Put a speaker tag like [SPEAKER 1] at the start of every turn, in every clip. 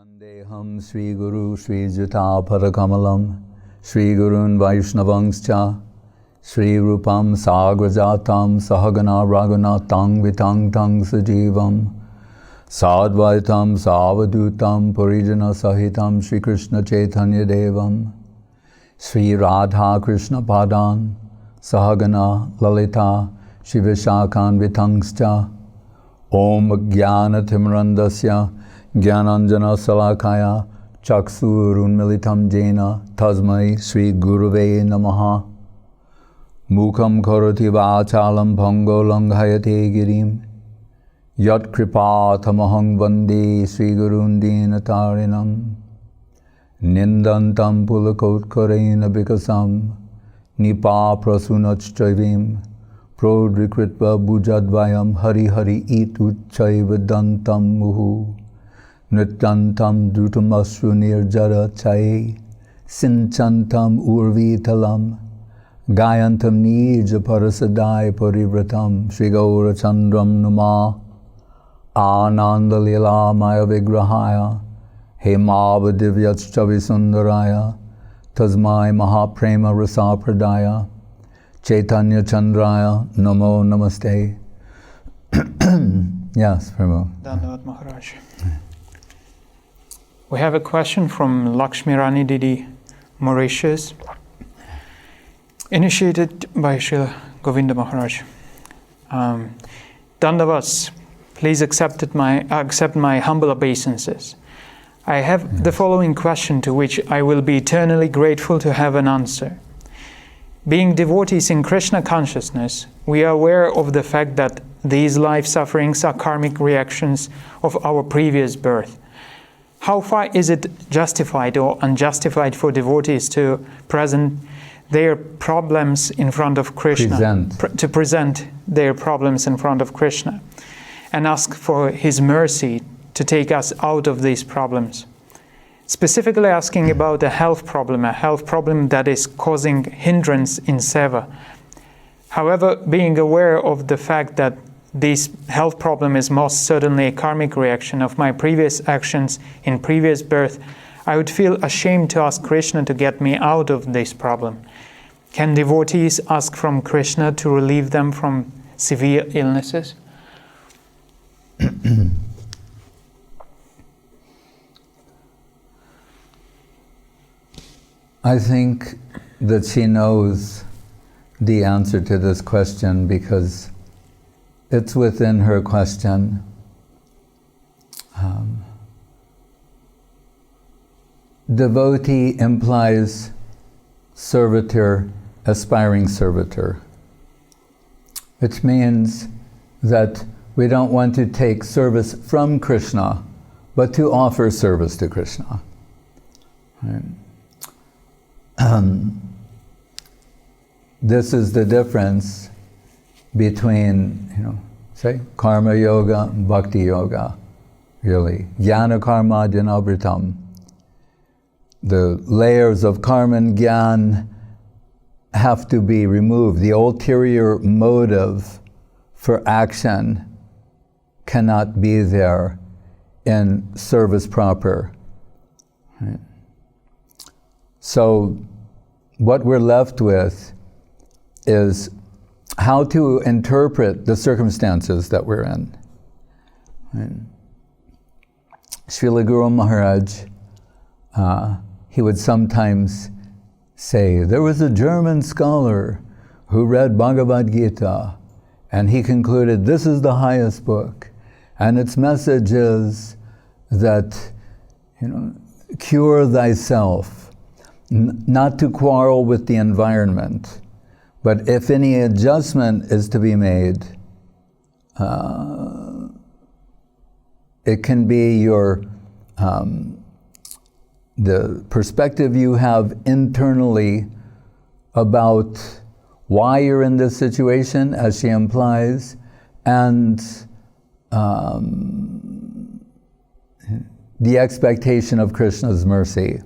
[SPEAKER 1] Vandeham Sri Guru Sri Juta Padakamalam Sri Gurun Vaishnavangscha Sri Rupam Sagrajatam Sahagana Raghunatang Vitang Tang Sajivam Sadvaitam Savadutam Purijana Sahitam Sri Krishna Chaitanya Devam Sri Radha Krishna Padan Sahagana Lalita Shri Vishakhan Vitangscha Om Jnana Timrandasya Jnananjana Salakaya Chaksurunmilitam Jena Tasmai Sri Guruve Namaha Mukam Karoti Vachalam Bhango Langhayate Girim Yat Kripa Tamahang Vande Sri Gurundina Tarinam Nindantam Pulakot Karena Bikasam Nipa Prasunachchavim Prodrikritva Bujadvayam Hari Hari Ituchaivadantam Muhu Nrityantam Drutamasru Nirjara Chaye Sinchantam Urvitalam Gayantam Nija Parasadai Parivratam Sri Gaura Chandram Numa Ananda Lila Maya Vigrahaya Hemava Divyachchavi Sundaraya Tasmai Mahaprema Rasa Pradaya Chaitanya Chandraya Namo Namaste. Yes, Prabhu.
[SPEAKER 2] Dandavat Maharaj. We have a question from Lakshmi Rani Didi, Mauritius, initiated by Srila Govinda Maharaj. Dandavats, please accept my humble obeisances. I have the following question to which I will be eternally grateful to have an answer. Being devotees in Krishna consciousness, we are aware of the fact that these life sufferings are karmic reactions of our previous birth. How far is it justified or unjustified for devotees to present their problems in front of Krishna, to present their problems in front of Krishna, and ask for His mercy to take us out of these problems? Specifically asking about a health problem that is causing hindrance in seva. However, being aware of the fact that this health problem is most certainly a karmic reaction of my previous actions in previous birth, I would feel ashamed to ask Krishna to get me out of this problem. Can devotees ask from Krishna to relieve them from severe illnesses?
[SPEAKER 1] I think that she knows the answer to this question because it's within her question. Devotee implies servitor, aspiring servitor, which means that we don't want to take service from Krishna, but to offer service to Krishna. Right? This is the difference between, say, karma yoga and bhakti yoga, really. Jnana karma jnanabritam. The layers of karma and jnana have to be removed. The ulterior motive for action cannot be there in service proper. Right? So what we're left with is how to interpret the circumstances that we're in. Right? Srila Guru Maharaj, he would sometimes say, there was a German scholar who read Bhagavad Gita, and he concluded, this is the highest book, and its message is that, cure thyself, not to quarrel with the environment, but if any adjustment is to be made, it can be your the perspective you have internally about why you're in this situation, as she implies, and the expectation of Krishna's mercy.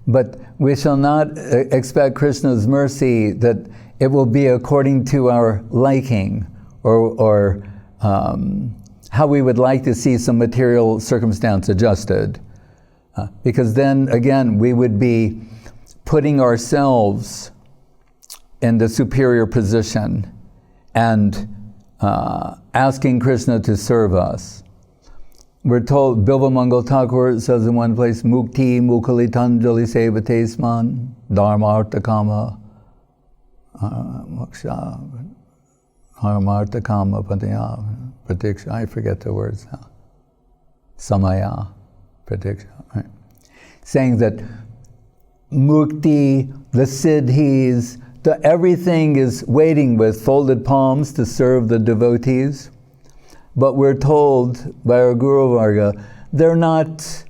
[SPEAKER 1] But we shall not expect Krishna's mercy that it will be according to our liking or how we would like to see some material circumstance adjusted. Because then, again, we would be putting ourselves in the superior position and asking Krishna to serve us. We're told, Bilva Mangal Thakur says in one place, Mukti Mukali Tanjali Sevate Sman Dharmartha Kama Moksha Dharmartha Kama Pataya Pratiksha. I forget the words now. Samaya Pratiksha. Right. Saying that Mukti, the Siddhis, everything is waiting with folded palms to serve the devotees. But we're told by our Guru Varga, they're not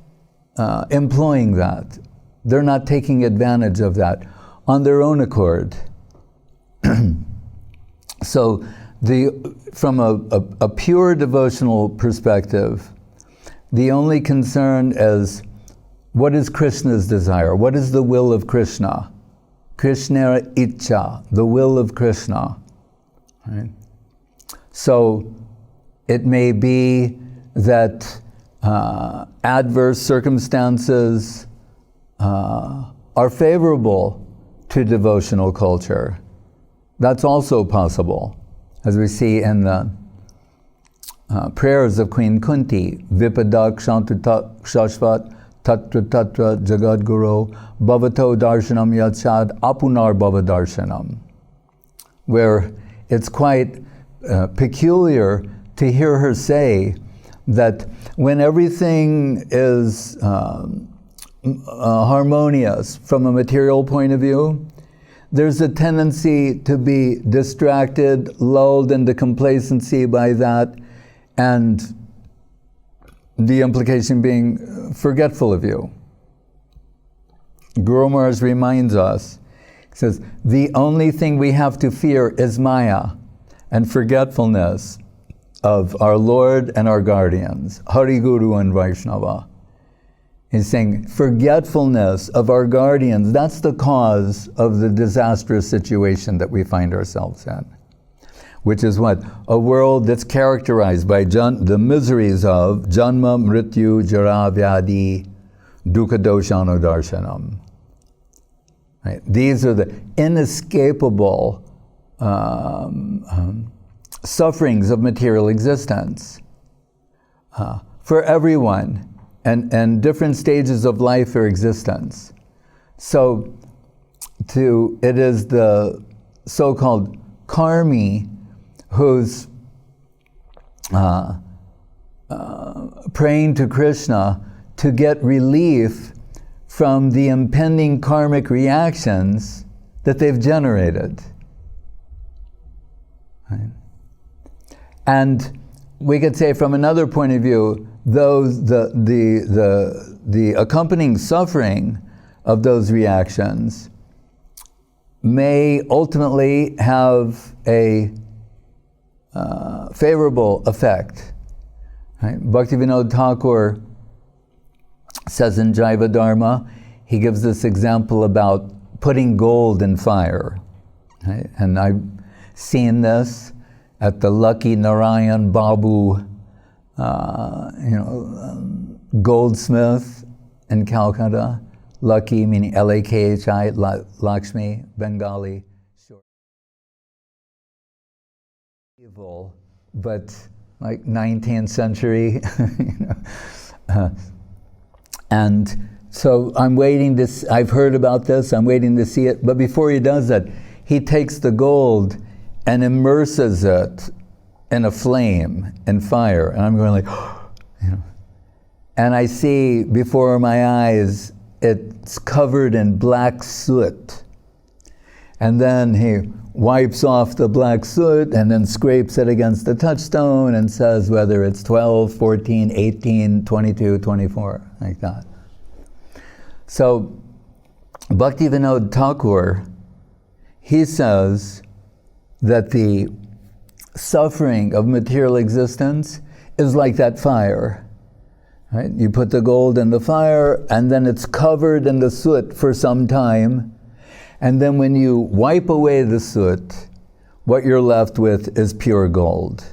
[SPEAKER 1] employing that. They're not taking advantage of that on their own accord. So from a pure devotional perspective, the only concern is, what is Krishna's desire? What is the will of Krishna? Krishna Icha, the will of Krishna. Right? So it may be that adverse circumstances are favorable to devotional culture. That's also possible, as we see in the prayers of Queen Kunti, Vipadak Shantu Shashvat Tatra Tatra Jagadguru Bhavato Darshanam Yatshad Apunar Bhava Darshanam, where it's quite peculiar to hear her say that when everything is harmonious from a material point of view, there's a tendency to be distracted, lulled into complacency by that, and the implication being forgetful of you. Guru Maharaj reminds us, he says, the only thing we have to fear is Maya and forgetfulness of our Lord and our guardians, Hari Guru and Vaishnava. He's saying forgetfulness of our guardians, that's the cause of the disastrous situation that we find ourselves in. Which is what? A world that's characterized by the miseries of Janma, Mrityu, Jara, Vyadi, Dukkha, Doshano, Darshanam. Right? These are the inescapable sufferings of material existence for everyone and different stages of life or existence. So it is the so-called karmi who's praying to Krishna to get relief from the impending karmic reactions that they've generated. Right? And we could say from another point of view, the accompanying suffering of those reactions may ultimately have a favorable effect. Right? Bhaktivinoda Thakur says in Jaiva Dharma, he gives this example about putting gold in fire. Right? And I've seen this at the Lucky Narayan Babu, goldsmith in Calcutta. Lucky meaning L-A-K-H-I, Lakshmi, Bengali. Evil, but like 19th century, and so I'm waiting to. I've heard about this. I'm waiting to see it. But before he does that, he takes the gold and immerses it in a flame and fire, and I'm going like, and I see before my eyes it's covered in black soot, and then he wipes off the black soot and then scrapes it against the touchstone and says whether it's 12, 14, 18, 22, 24, like that. So Bhaktivinoda Thakur, he says that the suffering of material existence is like that fire. Right? You put the gold in the fire and then it's covered in the soot for some time. And then when you wipe away the soot, what you're left with is pure gold.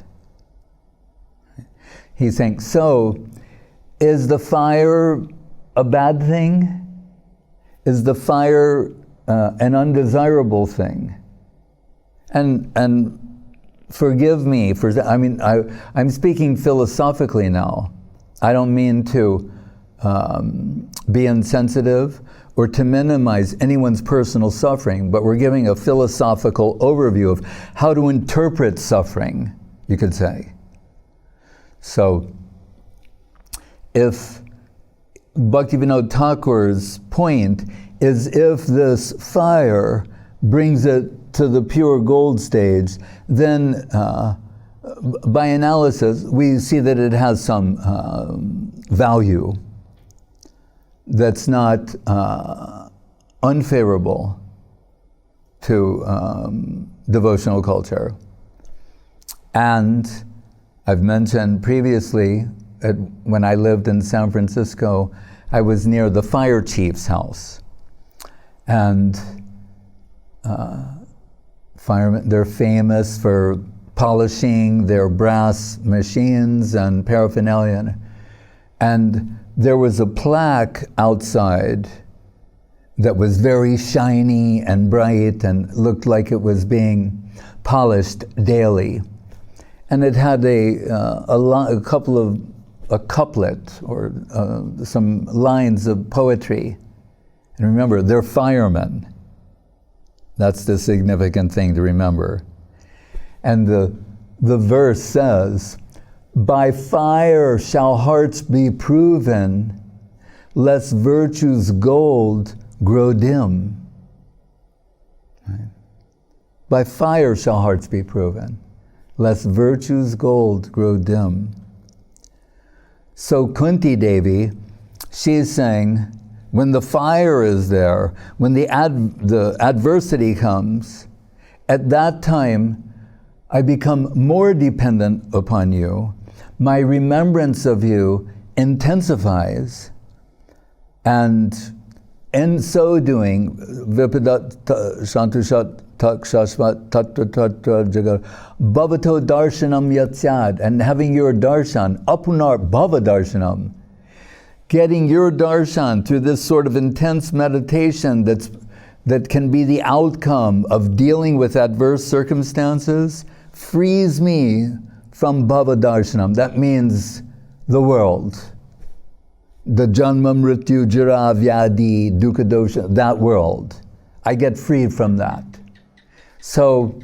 [SPEAKER 1] he's saying, so is the fire a bad thing? Is the fire an undesirable thing? And forgive me for, I'm speaking philosophically now. I don't mean to be insensitive or to minimize anyone's personal suffering, but we're giving a philosophical overview of how to interpret suffering, you could say. So, if Bhaktivinoda Thakur's point is if this fire brings it to the pure gold stage, then by analysis, we see that it has some value that's not unfavorable to devotional culture. And I've mentioned previously, when I lived in San Francisco, I was near the fire chief's house. And firemen, they're famous for polishing their brass machines and paraphernalia. And there was a plaque outside that was very shiny and bright and looked like it was being polished daily. And it had a couplet or some lines of poetry. And remember, they're firemen. That's the significant thing to remember. And the verse says, by fire shall hearts be proven, lest virtue's gold grow dim. Right? By fire shall hearts be proven, lest virtue's gold grow dim. So Kunti Devi, she's saying, when the fire is there, when the adversity comes, at that time, I become more dependent upon you. My remembrance of you intensifies, and in so doing, Vipadat Shantushat Tak Shashvat Tatra Tatra Jagar Bhavato Darshanam Yatsyad, and having your darshan, Apunar Bhava Darshanam, getting your darshan through this sort of intense meditation that can be the outcome of dealing with adverse circumstances, frees me from Bhava Darshanam. That means the world. The Janma Mrityu Jara Vyadi Dukkha Dosha, that world. I get freed from that. So,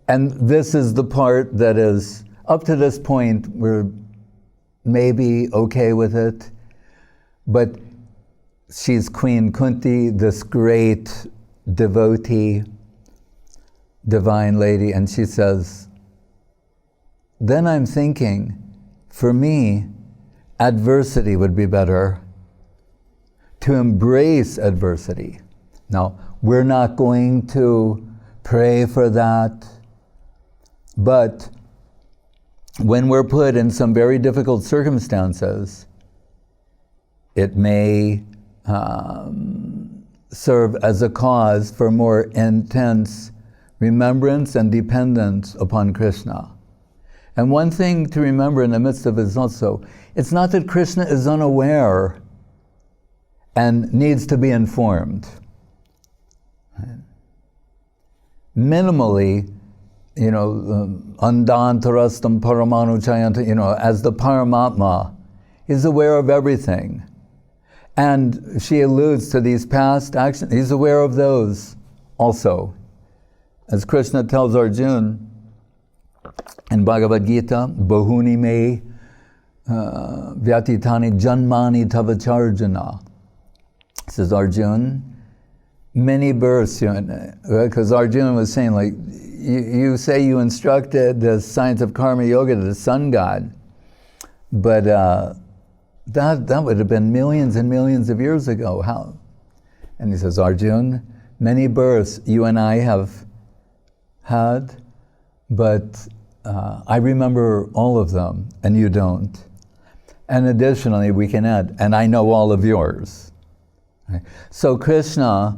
[SPEAKER 1] and this is the part that is, up to this point, we're maybe okay with it, but she's Queen Kunti, this great devotee, divine lady, and she says, then I'm thinking, for me, adversity would be better, to embrace adversity. Now, we're not going to pray for that, but when we're put in some very difficult circumstances, it may serve as a cause for more intense remembrance and dependence upon Krishna. And one thing to remember in the midst of it is also, it's not that Krishna is unaware and needs to be informed. Minimally, Andantarastam Paramanu Chayanta, as the Paramatma, is aware of everything. And she alludes to these past actions. He's aware of those also. As Krishna tells Arjuna in Bhagavad Gita, Bahuni me vyatitani janmani tavacharjana. Says Arjuna, many births, because Arjuna was saying, like, you say you instructed the science of karma yoga to the sun god, but that would have been millions and millions of years ago. How? And he says, Arjuna, many births you and I have had, but I remember all of them, and you don't. And additionally, we can add, and I know all of yours. Right? So Krishna,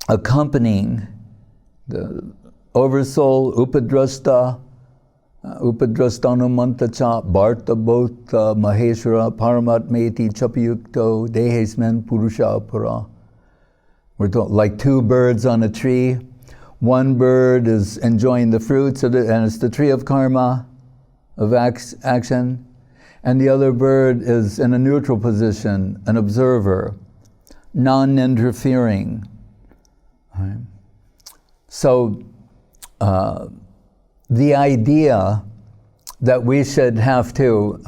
[SPEAKER 1] accompanying the Oversoul, Upadrashta, Upadrastano mantacha bharta bhota maheshwara paramatmeti chapayukto dehesmen purusha apara. We're like two birds on a tree. One bird is enjoying the fruits of and it's the tree of karma, of action, and the other bird is in a neutral position, an observer, non-interfering. Right? So the idea that we should have to,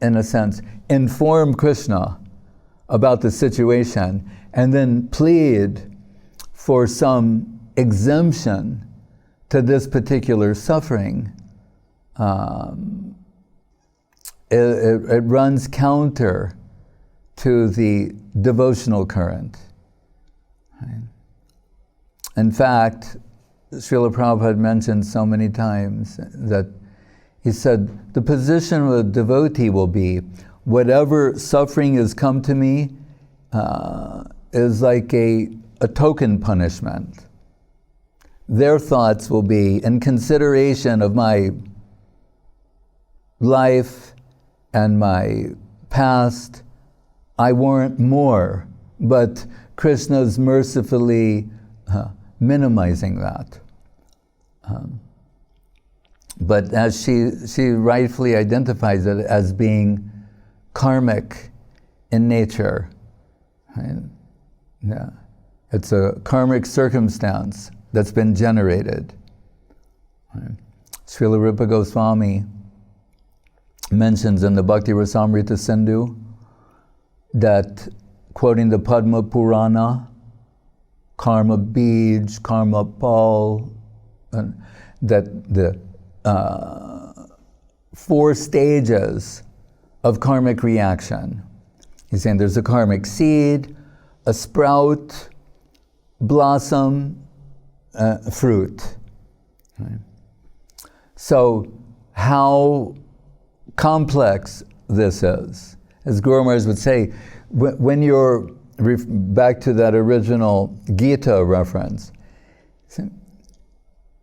[SPEAKER 1] in a sense, inform Krishna about the situation and then plead for some exemption to this particular suffering, it runs counter to the devotional current. Right? In fact, Srila Prabhupada mentioned so many times that he said, the position of a devotee will be, whatever suffering has come to me is like a token punishment. Their thoughts will be, in consideration of my life and my past, I warrant more, but Krishna's mercifully minimizing that. But as she rightfully identifies it as being karmic in nature. Right? Yeah. It's a karmic circumstance that's been generated. Right? Srila Rupa Goswami mentions in the Bhakti Rasamrita Sindhu that, quoting the Padma Purana, karma bij, karma pal, and that the 4 stages of karmic reaction. He's saying there's a karmic seed, a sprout, blossom, fruit. Right? So how complex this is. As Guru Maharaj would say, when you're back to that original Gita reference,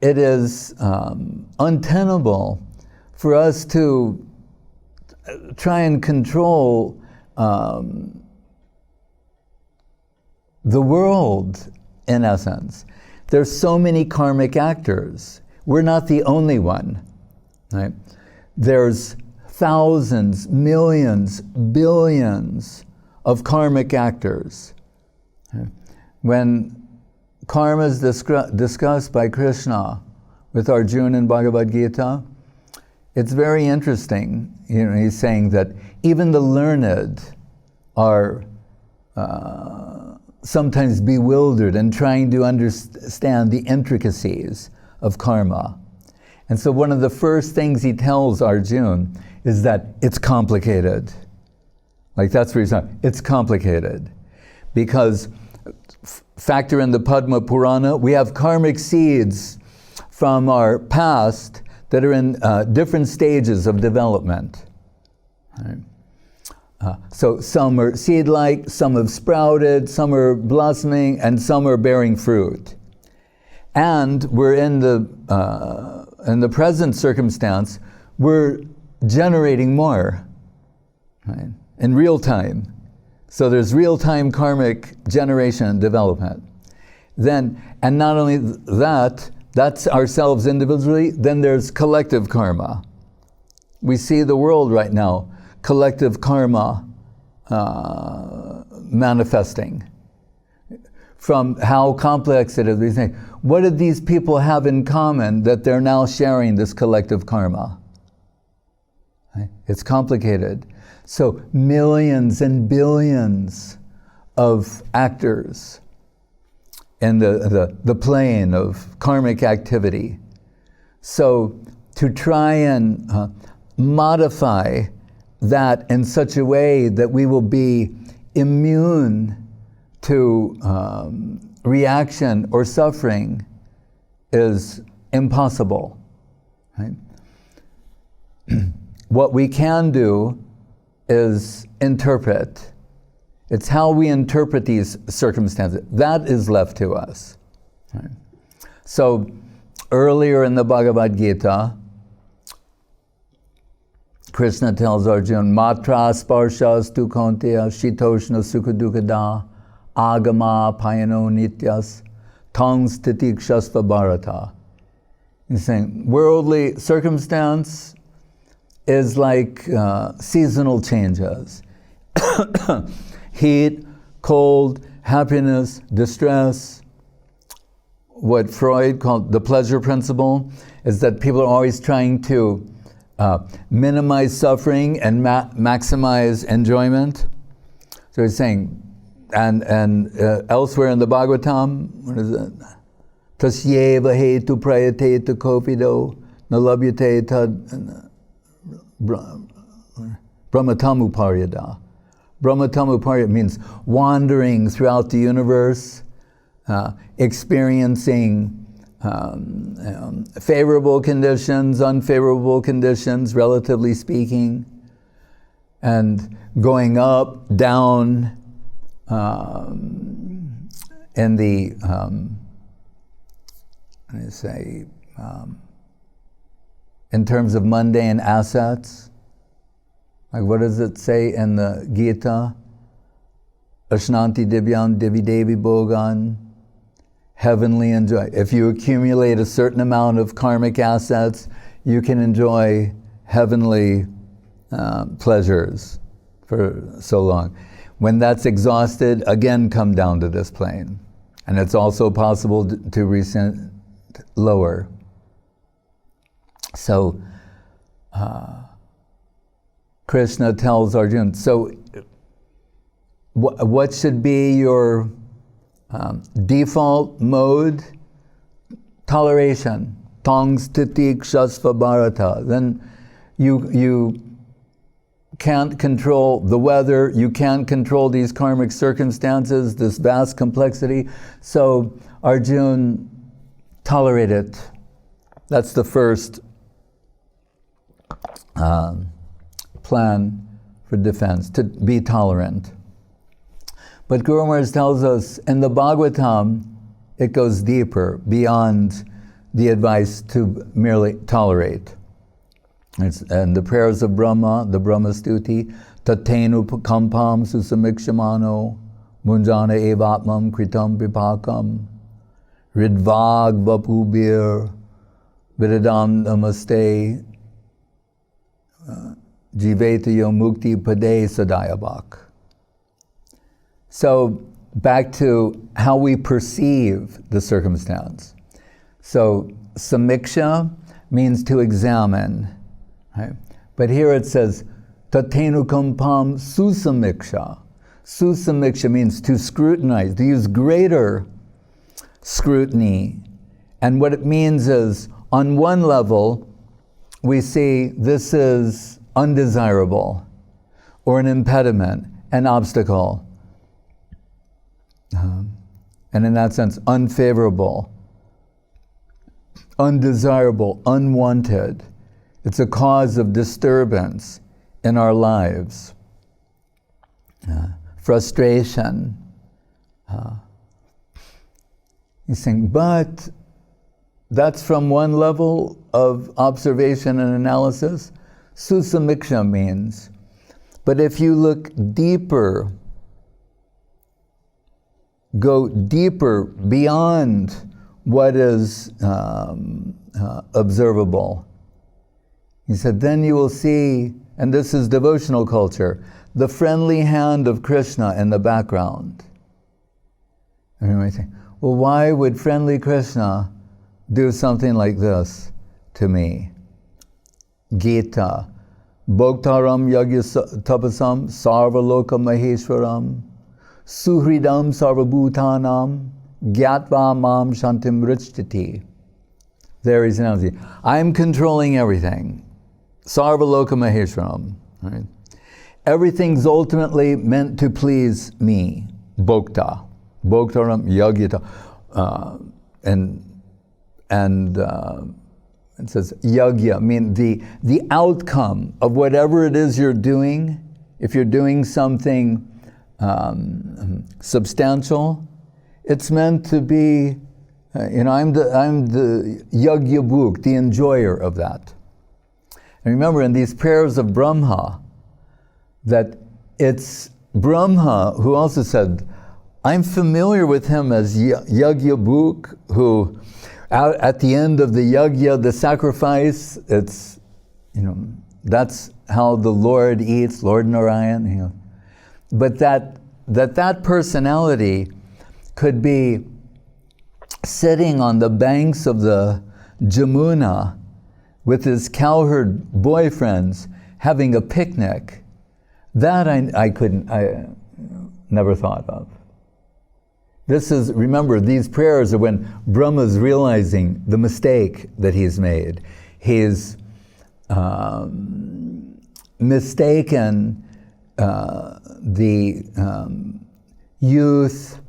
[SPEAKER 1] it is untenable for us to try and control the world, in essence. There's so many karmic actors. We're not the only one. Right? There's thousands, millions, billions of karmic actors. Right? When karma is discussed by Krishna with Arjuna in Bhagavad Gita, it's very interesting. You know, he's saying that even the learned are sometimes bewildered and trying to understand the intricacies of karma. And so one of the first things he tells Arjuna is that it's complicated. Like that's what he's saying. It's complicated. Because factor in the Padma Purana, we have karmic seeds from our past that are in different stages of development. Right? So some are seed-like, some have sprouted, some are blossoming, and some are bearing fruit. And we're in the present circumstance, we're generating more, right? In real time. So there's real-time karmic generation and development. Then, and not only that, that's ourselves individually, then there's collective karma. We see the world right now, collective karma manifesting. From how complex it is, we think, what did these people have in common that they're now sharing this collective karma? Right? It's complicated. So millions and billions of actors in the plane of karmic activity. So to try and modify that in such a way that we will be immune to reaction or suffering is impossible. Right? What we can do is interpret. It's how we interpret these circumstances. That is left to us. Right? So earlier in the Bhagavad Gita, Krishna tells Arjuna, Matra sparshas tu kaunteya shitoshna sukadukada agama payano nityas tangs titikshasva bharata. He's saying worldly circumstance is like seasonal changes. Heat, cold, happiness, distress. What Freud called the pleasure principle is that people are always trying to minimize suffering and maximize enjoyment. So he's saying, and elsewhere in the Bhagavatam, what is it? Tasyeva hetu prayate tu kopido nalabhyate tad brahmatamuparyada. Brahmatamuparyada means wandering throughout the universe, experiencing favorable conditions, unfavorable conditions, relatively speaking, and going up, down in the, in terms of mundane assets. Like what does it say in the Gita? Ashnanti Divyam Divi Devi Bhogan, heavenly enjoy. If you accumulate a certain amount of karmic assets, you can enjoy heavenly pleasures for so long. When that's exhausted, again come down to this plane. And it's also possible to rescend lower. So, Krishna tells Arjuna, so what should be your default mode? Toleration. Tangs titik shasva bharata. Then you can't control the weather, you can't control these karmic circumstances, this vast complexity. So Arjuna, tolerate it. That's the first plan for defense, to be tolerant. But Guru Maharaj tells us in the Bhagavatam, it goes deeper, beyond the advice to merely tolerate. And the prayers of Brahma, the Brahma Stuti, Tatenu kampam susamikshamano, munjana evatmam kritam vipakam, ridvag vapubir, vidadam namaste, jiveta yo mukti pade sadayabak. So back to how we perceive the circumstance. So samiksha means to examine, right? But here it says tatenu kampam susamiksha. Susamiksha means to scrutinize, to use greater scrutiny. And what it means is, on one level, we see this is undesirable, or an impediment, an obstacle. And in that sense, unfavorable, undesirable, unwanted. It's a cause of disturbance in our lives. Frustration. He's saying, but that's from one level of observation and analysis. Susamiksha means, but if you look deeper, go deeper beyond what is observable. He said, then you will see, and this is devotional culture, the friendly hand of Krishna in the background. And you might think, well, why would friendly Krishna do something like this to me? Gita, Bhoktaram Yagya Tapasam Sarvaloka Maheshwaram Suhridam Sarvabhutanam Gyatva Mam Shantim Richtiti. There is an analogy. I'm controlling everything. Sarvaloka Maheshwaram. Right? Everything's ultimately meant to please me. Bhokta. Bhoktaram Yagyata. It says yagya, I mean the outcome of whatever it is you're doing. If you're doing something substantial, it's meant to be I'm the Yagyabhuk, the enjoyer of that. And remember, in these prayers of Brahma, that it's Brahma who also said, I'm familiar with him as Yagyabhuk, who at the end of the yagya, the sacrifice, it's, that's how the Lord eats, Lord Narayan. But that personality could be sitting on the banks of the Jamuna with his cowherd boyfriends having a picnic. That I never thought of. This is, remember, these prayers are when Brahma's realizing the mistake that he's made. He's mistaken the youth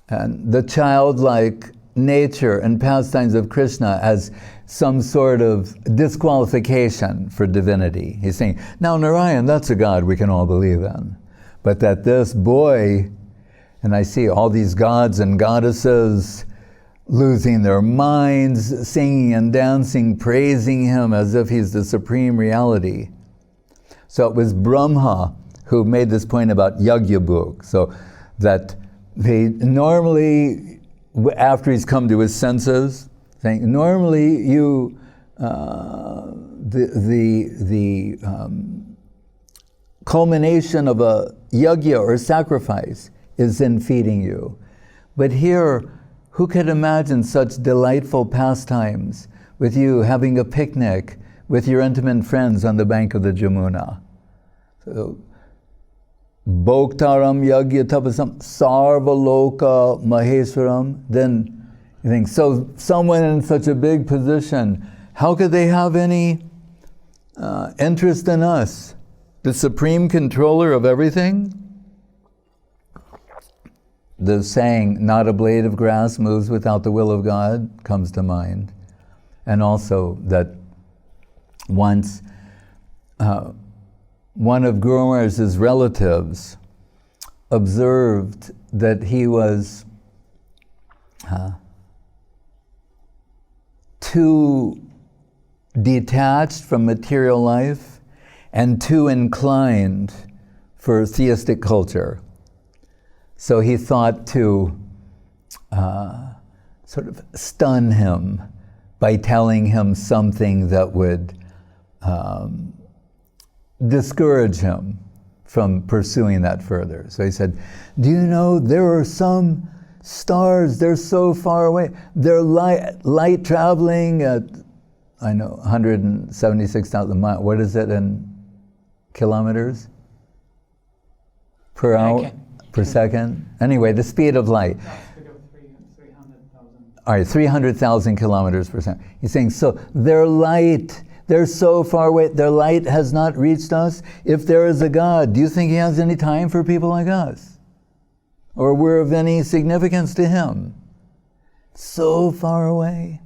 [SPEAKER 1] and the childlike nature and pastimes of Krishna as some sort of disqualification for divinity. He's saying, now Narayan, that's a God we can all believe in. But that this boy, and I see all these gods and goddesses losing their minds, singing and dancing, praising him as if he's the supreme reality. So it was Brahma who made this point about Yagyabhuk, so that he normally, after he's come to his senses, saying, normally you, the culmination of a yagya or sacrifice is in feeding you. But here, who could imagine such delightful pastimes with you having a picnic with your intimate friends on the bank of the Jamuna? So, Bhoktaram yagya tapasam sarvaloka maheswaram. Then you think, so someone in such a big position, how could they have any interest in us? The supreme controller of everything? The saying, not a blade of grass moves without the will of God, comes to mind. And also that once one of Guru Maharaj's relatives observed that he was too detached from material life and too inclined for theistic culture. So he thought to sort of stun him by telling him something that would discourage him from pursuing that further. So he said, do you know there are some stars, they're so far away, they're light traveling at, 176,000 miles, what is it in kilometers? Per hour? Per second? Anyway, the speed of light. All right, 300,000 kilometers per second. He's saying, so their light, they're so far away, their light has not reached us. If there is a God, do you think he has any time for people like us? Or we're of any significance to him? So far away.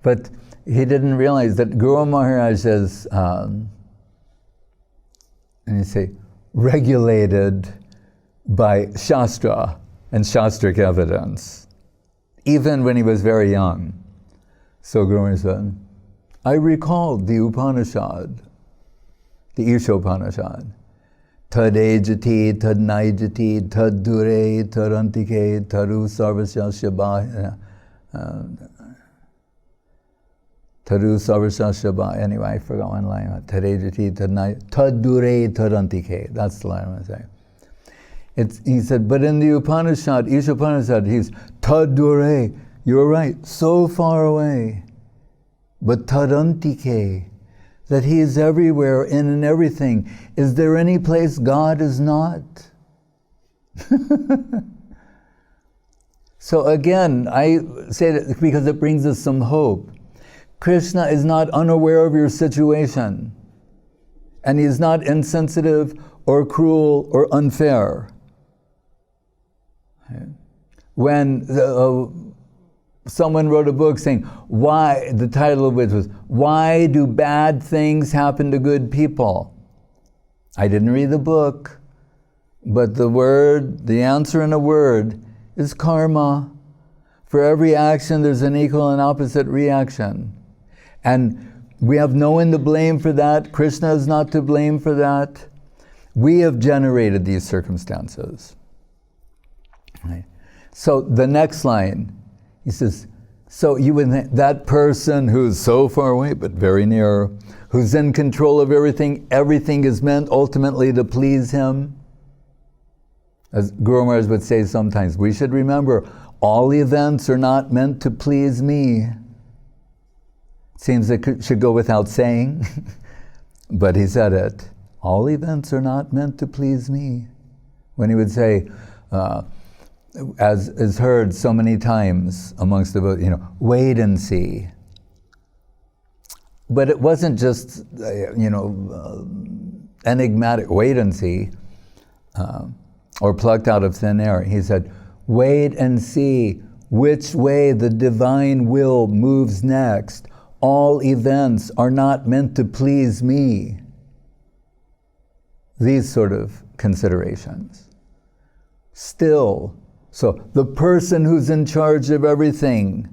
[SPEAKER 1] But he didn't realize that Guru Maharaj is, and you say, regulated by Shastra and Shastric evidence, even when he was very young. So Guru Maharaj said, I recalled the Upanishad, the Ishopanishad. Tad ejati, tad naijati, tad dure, tad antike, taru sarvasya shabha. Taru sarvasya shabha. Anyway, I forgot one line. Tad ejati, tad naijati, tad dure, tad antike. That's the line I'm going to say. He said, but in the Upanishad, Ishopanishad, he's tad dure. You're right, so far away. But tad antike, that he is everywhere, in and everything. Is there any place God is not? So again, I say that because it brings us some hope. Krishna is not unaware of your situation. And he is not insensitive or cruel or unfair. When someone wrote a book saying, why, the title of which was, Why Do Bad Things Happen to Good People? I didn't read the book, but the answer in a word is karma. For every action, there's an equal and opposite reaction. And we have no one to blame for that. Krishna is not to blame for that. We have generated these circumstances. Right. So the next line, he says, so you would that person who's so far away but very near, who's in control of everything, everything is meant ultimately to please him. As Guru Maharaj would say sometimes, we should remember, all events are not meant to please me. Seems it should go without saying, but he said it. All events are not meant to please me. When he would say, as is heard so many times amongst the, wait and see. But it wasn't just, enigmatic wait and see, or plucked out of thin air. He said, wait and see which way the divine will moves next. All events are not meant to please me. These sort of considerations. Still, so the person who's in charge of everything,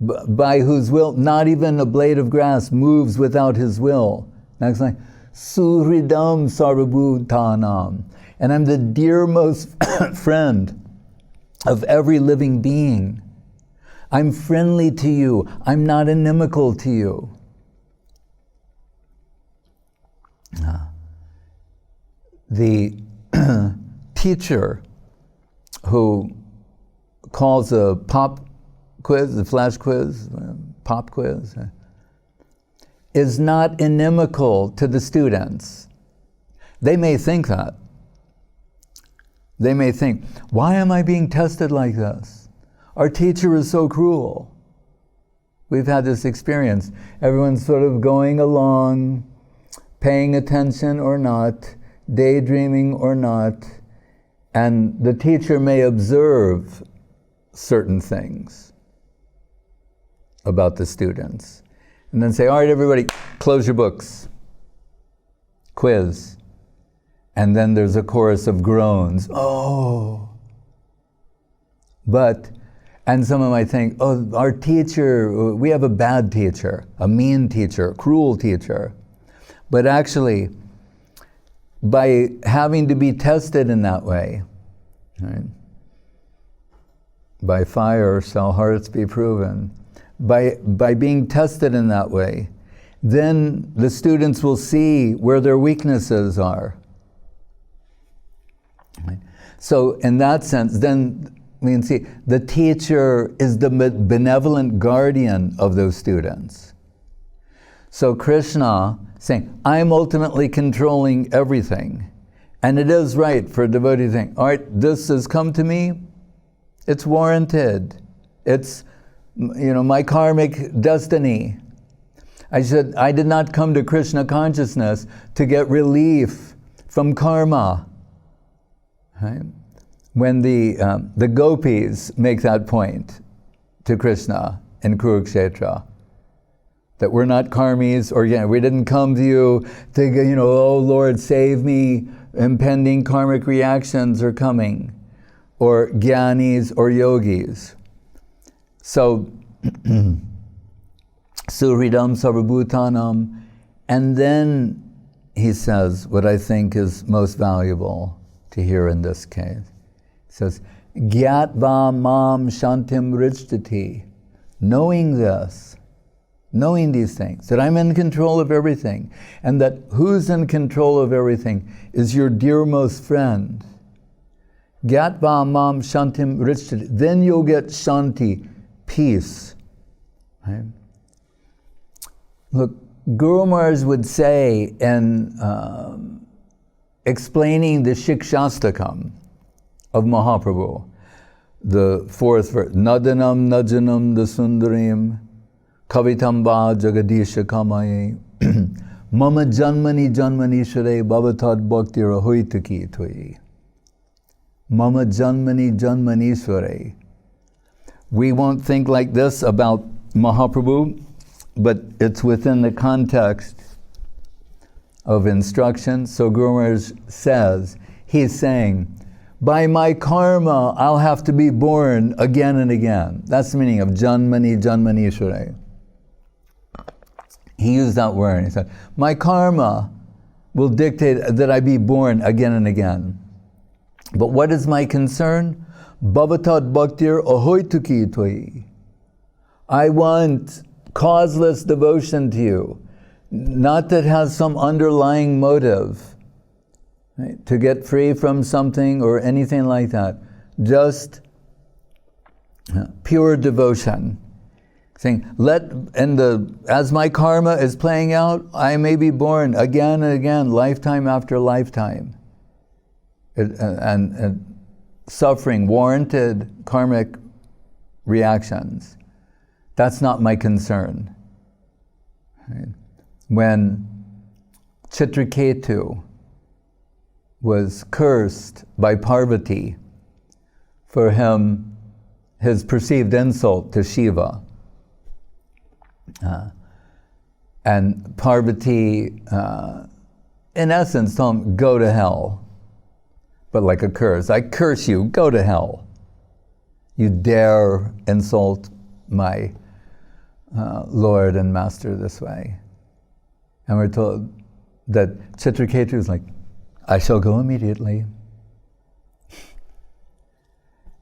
[SPEAKER 1] by whose will not even a blade of grass moves without his will. Next line, Suhridam Sarvabhutanam. And I'm the dearmost friend of every living being. I'm friendly to you. I'm not inimical to you. The teacher who calls a pop quiz, a flash quiz, pop quiz, is not inimical to the students. They may think that. They may think, why am I being tested like this? Our teacher is so cruel. We've had this experience. Everyone's sort of going along, paying attention or not, daydreaming or not, and the teacher may observe certain things about the students. And then say, all right, everybody, close your books. Quiz. And then there's a chorus of groans. Oh. And someone might think, oh, our teacher, we have a bad teacher, a mean teacher, a cruel teacher. But actually, by having to be tested in that way, right? By fire shall hearts be proven. By being tested in that way, then the students will see where their weaknesses are. Right? So in that sense, then we can see the teacher is the benevolent guardian of those students. So Krishna saying, I'm ultimately controlling everything. And it is right for a devotee to think, all right, this has come to me, it's warranted. It's, my karmic destiny. I did not come to Krishna consciousness to get relief from karma. Right? When the gopis make that point to Krishna in Kurukshetra, that we're not karmis, or we didn't come to you to, oh Lord, save me, impending karmic reactions are coming, or jnanis or yogis. So, Suhridam Sarvabhutanam, and then he says what I think is most valuable to hear in this case. He says, Gyatva mam shantim richtati, knowing this, knowing these things, that I'm in control of everything, and that who's in control of everything is your dearmost friend. Gyatva mam shantim richtati, then you'll get shanti, peace. Right? Look, Guru Maharaj would say in explaining the Shikshastakam of Mahaprabhu, the fourth verse, Nadanam Najanam Dasundarim Kavitamba Jagadisha Kamaye Mama Janmani Janmani Shure Bhavatad Bhakti Rahoitaki Toyi. Mama Janmani Janmani Shure. We won't think like this about Mahaprabhu, but it's within the context of instruction. So Guru Maharaj says, he's saying, by my karma, I'll have to be born again and again. That's the meaning of Janmani Janmanishware. He used that word. He said, my karma will dictate that I be born again and again. But what is my concern? Bhavatat bhaktir ahoituki toi. I want causeless devotion to you, not that has some underlying motive, right, to get free from something or anything like that. Just pure devotion. Saying, as my karma is playing out, I may be born again and again, lifetime after lifetime. And suffering warranted karmic reactions. That's not my concern. Right? When Chitraketu was cursed by Parvati for his perceived insult to Shiva, and Parvati, in essence, told him, go to hell. But like a curse. I curse you, go to hell. You dare insult my Lord and Master this way. And we're told that Chitraketu is like, I shall go immediately.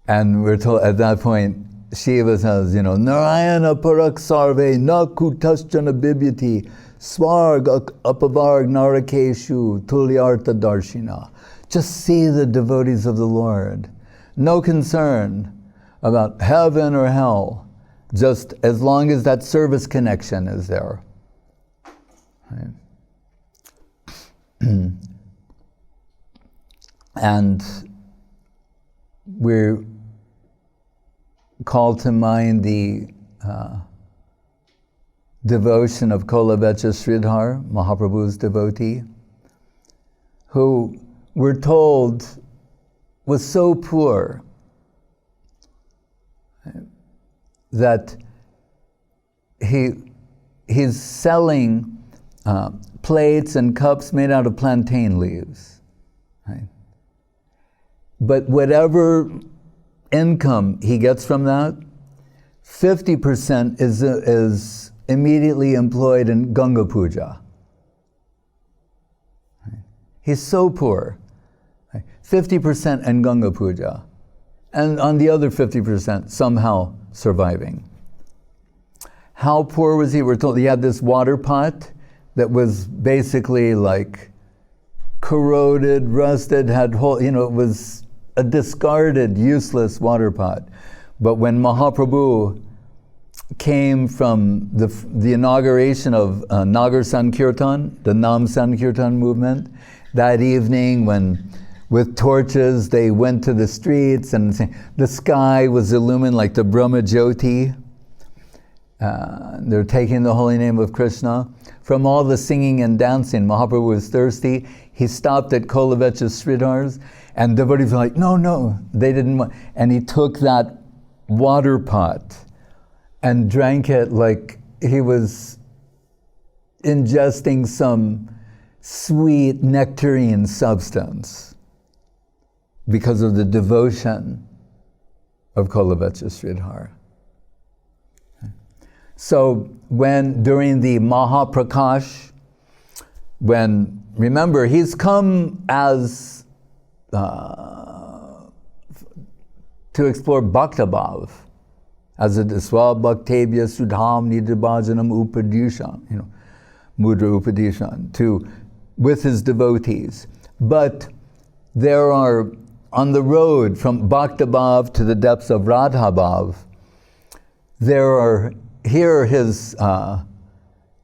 [SPEAKER 1] And we're told at that point, Shiva says, Narayana parak sarve na kutaschana bibyati swarg apavarg narakeshu tulyartha darshina. Just see the devotees of the Lord. No concern about heaven or hell, just as long as that service connection is there. Right? And we're called to mind the devotion of Kolavecha Sridhar, Mahaprabhu's devotee, who we're told was so poor that he's selling plates and cups made out of plantain leaves. Right? But whatever income he gets from that, 50% is immediately employed in Ganga Puja. Right? He's so poor. 50% in Ganga Puja. And on the other 50%, somehow surviving. How poor was he? We're told he had this water pot that was basically like corroded, rusted, had hole, it was a discarded, useless water pot. But when Mahaprabhu came from the inauguration of Nagar Sankirtan, the Nam Sankirtan movement, that evening when with torches they went to the streets and the sky was illumined like the Brahma Jyoti. They're taking the holy name of Krishna. From all the singing and dancing, Mahaprabhu was thirsty. He stopped at Kolavecha Sridhar's, and devotees were like, no, they didn't want. And he took that water pot and drank it like he was ingesting some sweet nectarine substance because of the devotion of Kolavecha Sridhar. So during the Mahaprakash, remember, he's come as to explore Bhaktabhav, as a Swa Bhaktebhya Sudham Nidabhajanam Upadishan, Mudra Upadishan, with his devotees. But there are, on the road from Bhaktabhav to the depths of Radhabhav, his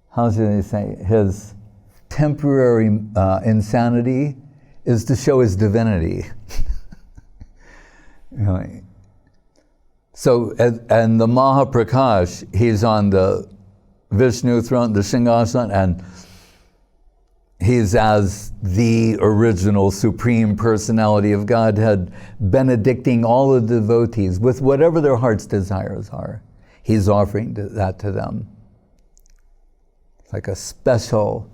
[SPEAKER 1] his temporary insanity is to show his divinity. So, and the Mahaprakash, he's on the Vishnu throne, the Singhasan, and he's as the original Supreme Personality of Godhead, benedicting all the devotees with whatever their heart's desires are. He's offering that to them. It's like a special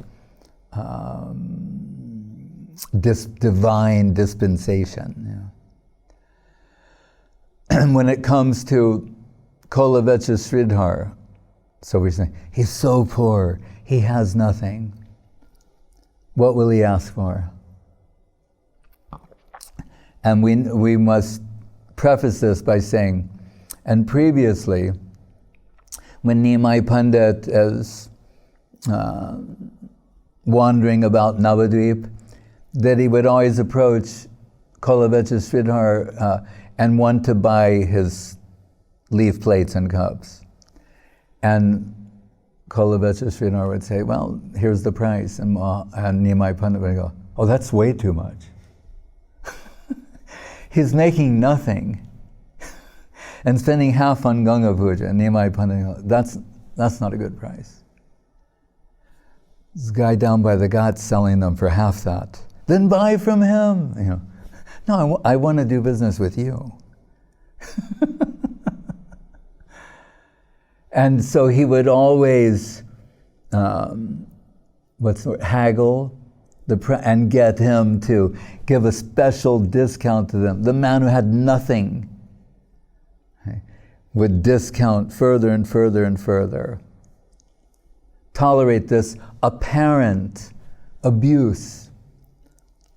[SPEAKER 1] divine dispensation. when it comes to Kolavecha Sridhar, so we say, he's so poor, he has nothing. What will he ask for? And we must preface this by saying, and previously, when Nimai Pandit is wandering about Navadvip, that he would always approach Kolavecha Sridhar and want to buy his leaf plates and cups. And Kolavecha Sridhar would say, well, here's the price. And Nimai Pandit would go, oh, that's way too much. He's making nothing and spending half on Ganga Puja. And Nimai Pandit goes, that's not a good price. This guy down by the Ghats selling them for half that. Then buy from him. You know, no, I want to do business with you. And so he would always haggle and get him to give a special discount to them. The man who had nothing would discount further and further and further. Tolerate this apparent abuse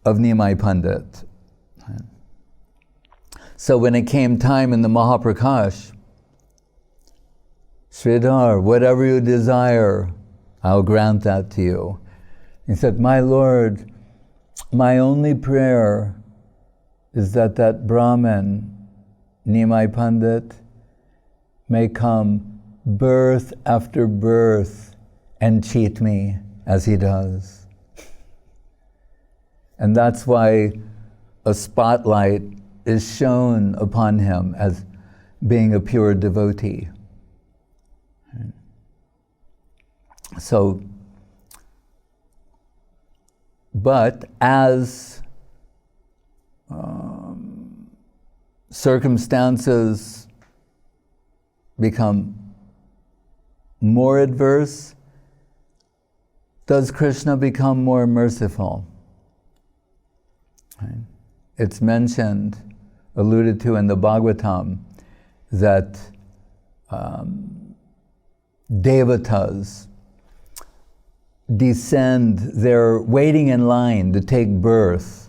[SPEAKER 1] of Nimai Pandit. So when it came time in the Mahaprakash, Sridhar, whatever you desire, I'll grant that to you. He said, my Lord, my only prayer is that Brahmin, Nimai Pandit, may come birth after birth and cheat me as he does. And that's why a spotlight is shown upon him as being a pure devotee. So, but as circumstances become more adverse, does Krishna become more merciful? Right? It's mentioned, alluded to in the Bhagavatam, that devatas descend, they're waiting in line to take birth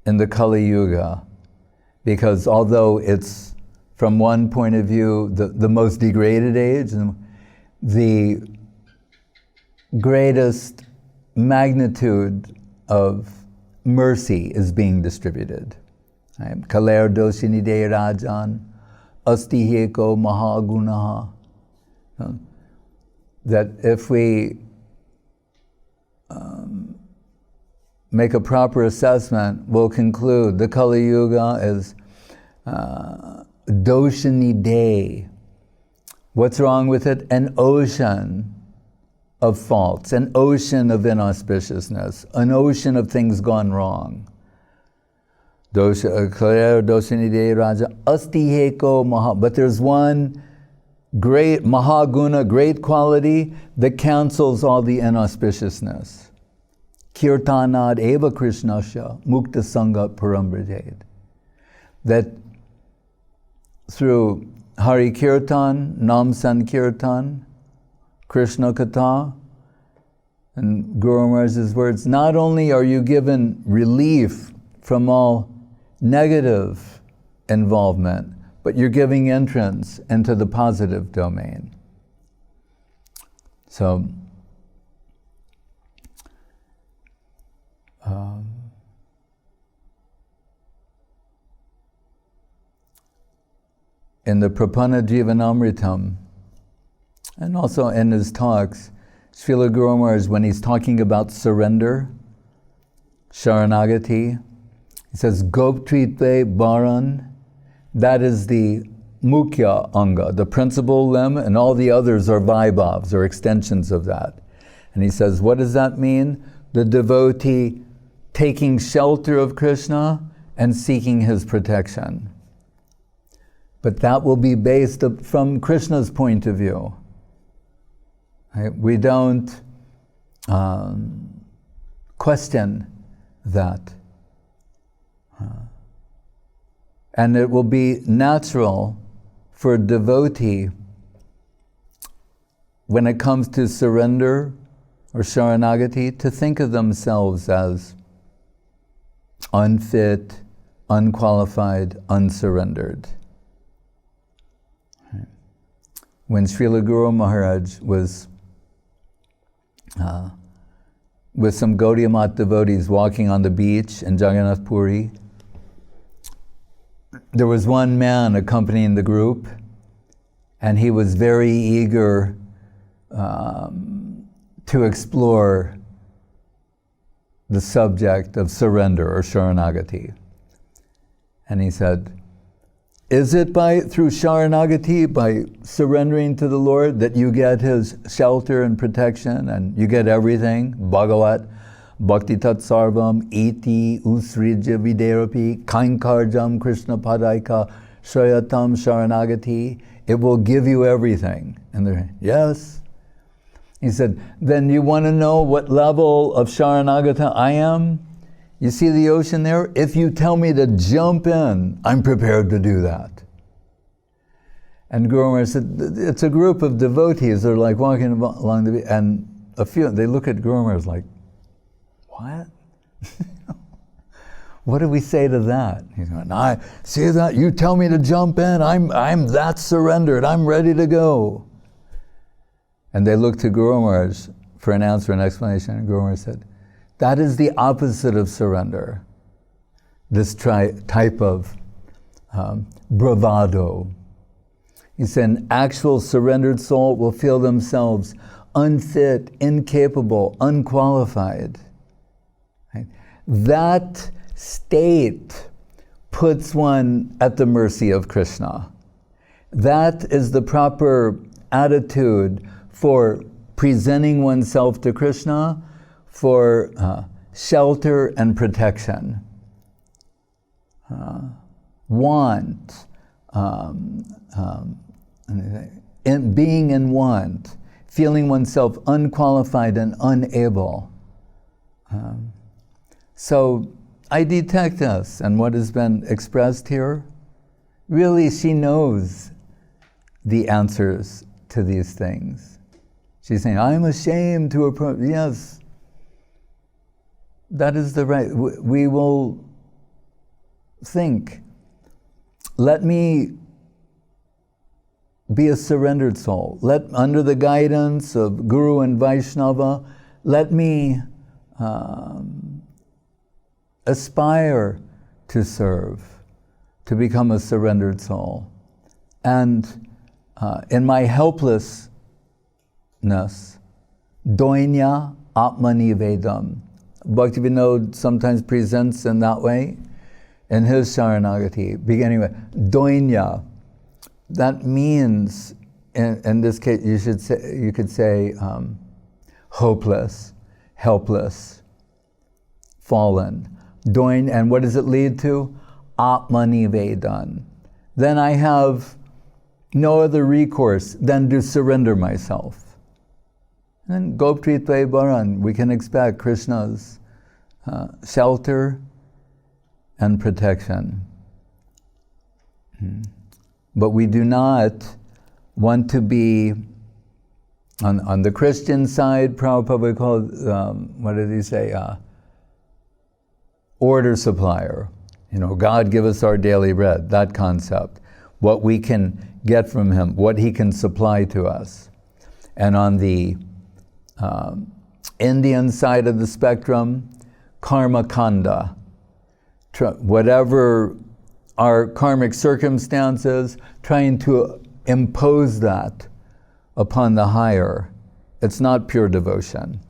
[SPEAKER 1] in the Kali Yuga, because although it's, from one point of view, the most degraded age, the greatest magnitude of mercy is being distributed. Kaler doshini de rajan, asti heko mahagunaha. That if we make a proper assessment, we'll conclude the Kali Yuga is doshini de. What's wrong with it? An ocean of faults, an ocean of inauspiciousness, an ocean of things gone wrong. Doshini de raja asti heko maha. But there's one great mahaguna, great quality that cancels all the inauspiciousness. Kirtanad eva krishnasya mukta sangha parambrajed. That through Hari Kirtan, Nam Sankirtan, Krishna Katha, and Guru Maharaj's words, not only are you given relief from all negative involvement, but you're giving entrance into the positive domain. So, in the Prapanna Jivanamritam, and also in his talks, Srila Guru Maharaj, when he's talking about surrender, Sharanagati, he says, Goptritve Bharan, that is the Mukhya Anga, the principal limb, and all the others are Vaibhavs, or extensions of that. And he says, what does that mean? The devotee taking shelter of Krishna and seeking his protection. But that will be based from Krishna's point of view. Right? We don't question that. And it will be natural for a devotee, when it comes to surrender or sharanagati, to think of themselves as unfit, unqualified, unsurrendered. When Srila Guru Maharaj was with some Gaudiya Math devotees walking on the beach in Jagannath Puri, there was one man accompanying the group, and he was very eager to explore the subject of surrender or sharanagati. And he said, is it through sharanagati, by surrendering to the Lord, that you get His shelter and protection and you get everything? Bhagavat, Bhakti Tat Sarvam, Iti, Usrija Viderapi, Kainkarjam Krishna Padaika, Shrayatam Sharanagati. It will give you everything. And they're, yes. He said, then you want to know what level of Sharanagata I am? You see the ocean there? If you tell me to jump in, I'm prepared to do that. And Guru Maharaj said, it's a group of devotees that are like walking along the beach, and a few, they look at Guru Maharaj like, what? What do we say to that? He's going, I see that, you tell me to jump in, I'm that surrendered, I'm ready to go. And they looked to Guru Maharaj for an answer and explanation, and Guru Maharaj said, that is the opposite of surrender. This type of bravado. He said, an actual surrendered soul will feel themselves unfit, incapable, unqualified. Right? That state puts one at the mercy of Krishna. That is the proper attitude for presenting oneself to Krishna, for shelter and protection. Want, being in want, feeling oneself unqualified and unable. So I detect this, and what has been expressed here, really she knows the answers to these things. She's saying, I'm ashamed to approach, yes, that is the right, we will think, let me be a surrendered soul. Under the guidance of Guru and Vaishnava, let me aspire to serve, to become a surrendered soul. And in my helplessness, doinya atmani vedam. Bhaktivinoda sometimes presents in that way in his Sharanagati, beginning with doinya. That means, in this case, you could say hopeless, helpless, fallen. Doin, and what does it lead to? Atmani vedan. Then I have no other recourse than to surrender myself. And Gopri Tve Baran, we can expect Krishna's shelter and protection. But we do not want to be, on the Christian side, Prabhupada would call, what did he say? Order supplier. You know, God give us our daily bread, that concept. What we can get from Him, what He can supply to us. And on the Indian side of the spectrum, karma kanda. Whatever our karmic circumstances, trying to impose that upon the higher. It's not pure devotion.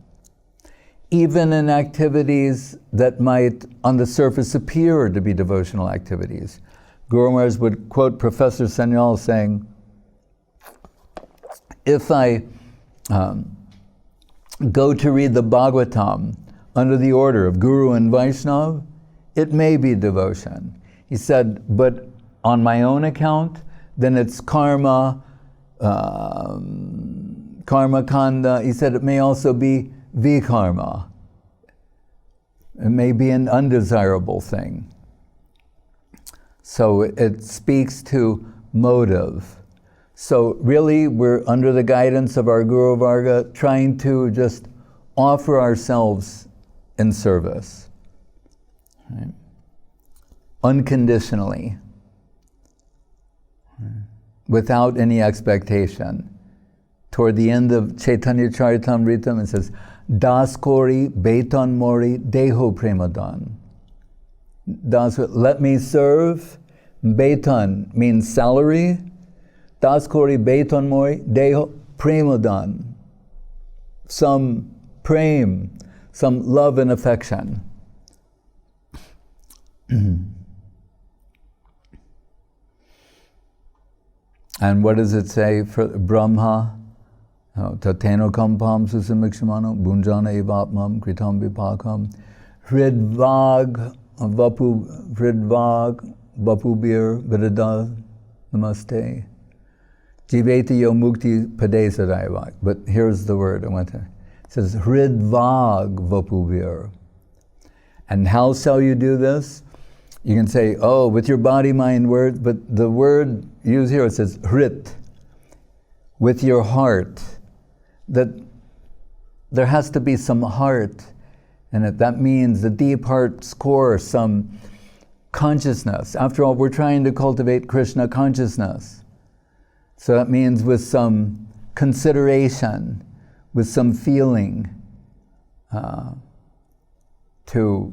[SPEAKER 1] Even in activities that might on the surface appear to be devotional activities. Guru Maharaj would quote Professor Sanyal saying, if I go to read the Bhagavatam under the order of Guru and Vaishnava, it may be devotion. He said, but on my own account, then it's karma, karma kanda. He said it may also be vikarma. It may be an undesirable thing. So it speaks to motive. So really, we're under the guidance of our Guru Varga, trying to just offer ourselves in service, right? Unconditionally, without any expectation. Toward the end of Chaitanya Charitamrita, it says, Das kori beton mori deho premadan. Das, let me serve. Beton means salary. Das kori beton mori deho premadan. Some prem, some love and affection. And what does it say for Brahma? Tateno kampam susamikshimano bunjana evapmam kritam vipakam hridvag vapubir vidada namaste jiveti yo mukti padesadayavak. But here's the word I want to. It says hridvag vapubir. And how shall you do this? You can say, oh, with your body, mind, word, but the word used here, it says hrit, with your heart. That there has to be some heart in it. That means the deep heart's core, some consciousness. After all, we're trying to cultivate Krishna consciousness. So that means with some consideration, with some feeling, to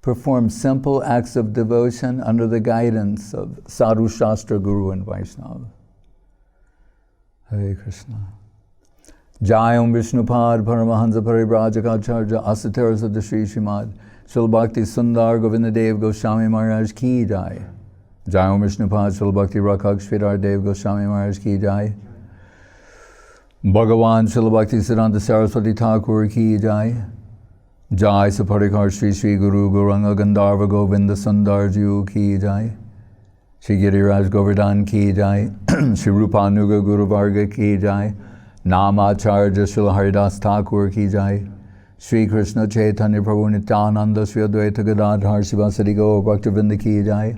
[SPEAKER 1] perform simple acts of devotion under the guidance of Sadhu Shastra, Guru and Vaishnava. Hare Krishna. Jayam Vishnupad Paramahansa Paribrajacharya Asatara of the Sri Srimad Srila Bhakti Sudhir Govinda Dev Goswami Maharaj Ki Jai. Jayam Vishnupad Srila Bhakti Rakshak Sridhar Dev Goswami Maharaj Ki Jai. Bhagavan Srila Bhakti Siddhanta Saraswati Thakur Ki Jai. Jai Saparikar Sri Sri Guru Gauranga Gandharva Govinda Sundar Ju Ki Jai. Shri Giriraj Govardhan Ki Jai. Shri Rupanuga Guru Varga Ki Jai. Namacharya Srila Haridas Thakur Ki Jai. Shri Krishna Chaitanya Prabhu Nityananda Shri Advaita Gadadhar Srivasadi Gaur Bhaktivinoda Ki Jai.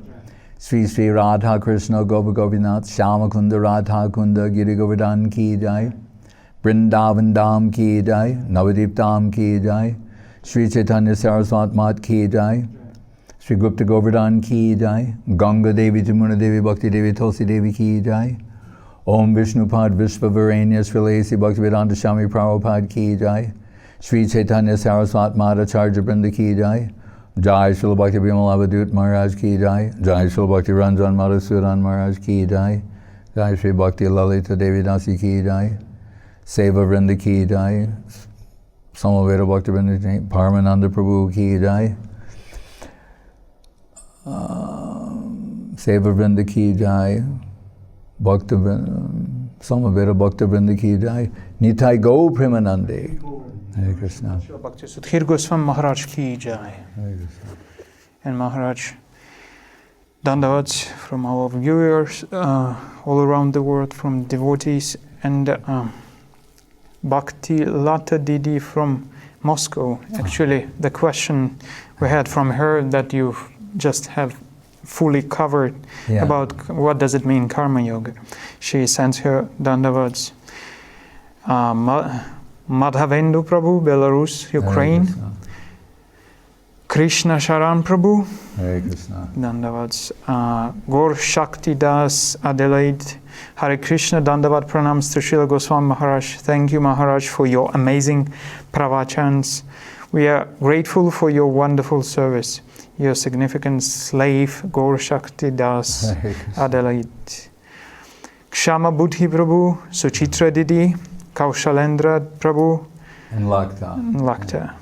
[SPEAKER 1] Shri Shri Radha Krishna Gopa Govinath Shyamakunda Radha Kunda Giri Govardhan Ki Jai. Vrindavan Dham Ki Jai. Navadip Dham Ki Jai. Shri Chaitanya Saraswat Mat Ki Jai. Shri Gupta Govardhan Ki Jai. Ganga Devi Jamuna Devi Bhakti Devi Tulsi Devi Ki Jai. Om Vishnupad Vishvavaranya Sri Lesi Bhaktivedanta Swami Prabhupada Ki Jai. Shri Chaitanya Saraswat Madhacharya Brinda Ki Jai. Jai Srila Bhakti Bimal Avadut Maharaj Ki Jai. Jai Srila Bhakti Ranjan Madhusudan Maharaj Ki Jai. Jai Shri Bhakti Lalita Devi Dasi Ki Jai. Seva Vrinda Ki Jai. Samaveda Bhakti Vrinda Ki Jai. Paramananda Prabhu Ki Jai. Seva Vrinda Ki Jai. Bhakti Samaveda Bhakti Vrinda Ki Jai. Nitai Go Premanande. Hare Krishna.
[SPEAKER 2] Bhakti Sudhir Goswami Maharaj Ki Jai. And Maharaj, Dandavats from our viewers all around the world, from devotees, and Bhakti Lata Didi from Moscow. Actually, the question we had from her that you just have fully covered about what does it mean, Karma Yoga. She sends her Dandavats. Madhavendu Prabhu, Belarus, Ukraine. Krishna Sharan Prabhu,
[SPEAKER 1] Hare Krishna.
[SPEAKER 2] Dandavats. Gaur Shakti Das, Adelaide. Hare Krishna, Dandavat Pranams to Srila Goswami Maharaj. Thank you, Maharaj, for your amazing pravachans. We are grateful for your wonderful service. Your significant slave, Gaur Shakti Das, Adelaide. Kshama Buddhi Prabhu, Suchitra Didi, Kaushalendra Prabhu,
[SPEAKER 1] And Lakta.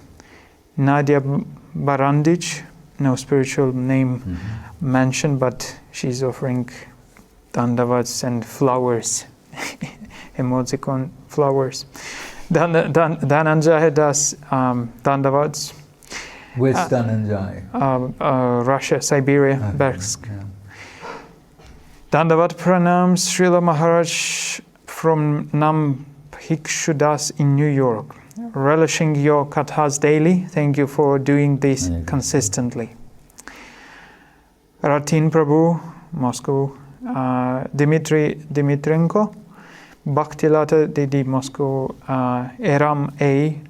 [SPEAKER 2] Nadia Barandich, no spiritual name mentioned, but she's offering dandavats and flowers, emoticon flowers. Dhananjay Das dandavats.
[SPEAKER 1] Which Dhananjay?
[SPEAKER 2] Russia, Siberia, Bersk. Dandavat Pranams, Srila Maharaj from Nam Hikshudas in New York. Relishing your kathas daily. Thank you for doing this consistently. Ratin Prabhu, Moscow, Dmitry Dimitrenko, Bhaktilata Didi, Moscow, Eram A,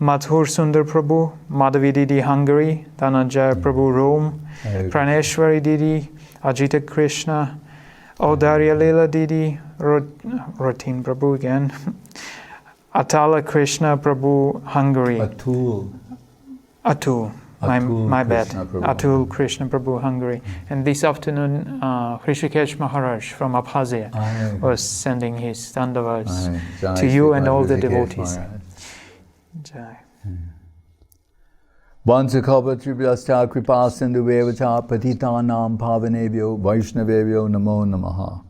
[SPEAKER 2] Madhur Sundar Prabhu, Madhavi Didi, Hungary, Dhananjaya Prabhu, Rome, Praneshwari Didi, Ajita Krishna, Audarya Leela Didi, Ratin Prabhu again, Atala Krishna Prabhu, Hungary. Atul. My bad. Atul Krishna Prabhu, Hungary. And this afternoon, Hrishikesh Maharaj from Abkhazia was sending his dandavats to you and all the devotees. Jai.
[SPEAKER 1] Vansakalpatribhyascha kripa sindhuveva cha patitanam pavanebhyo vaishnavebhyo namo namaha.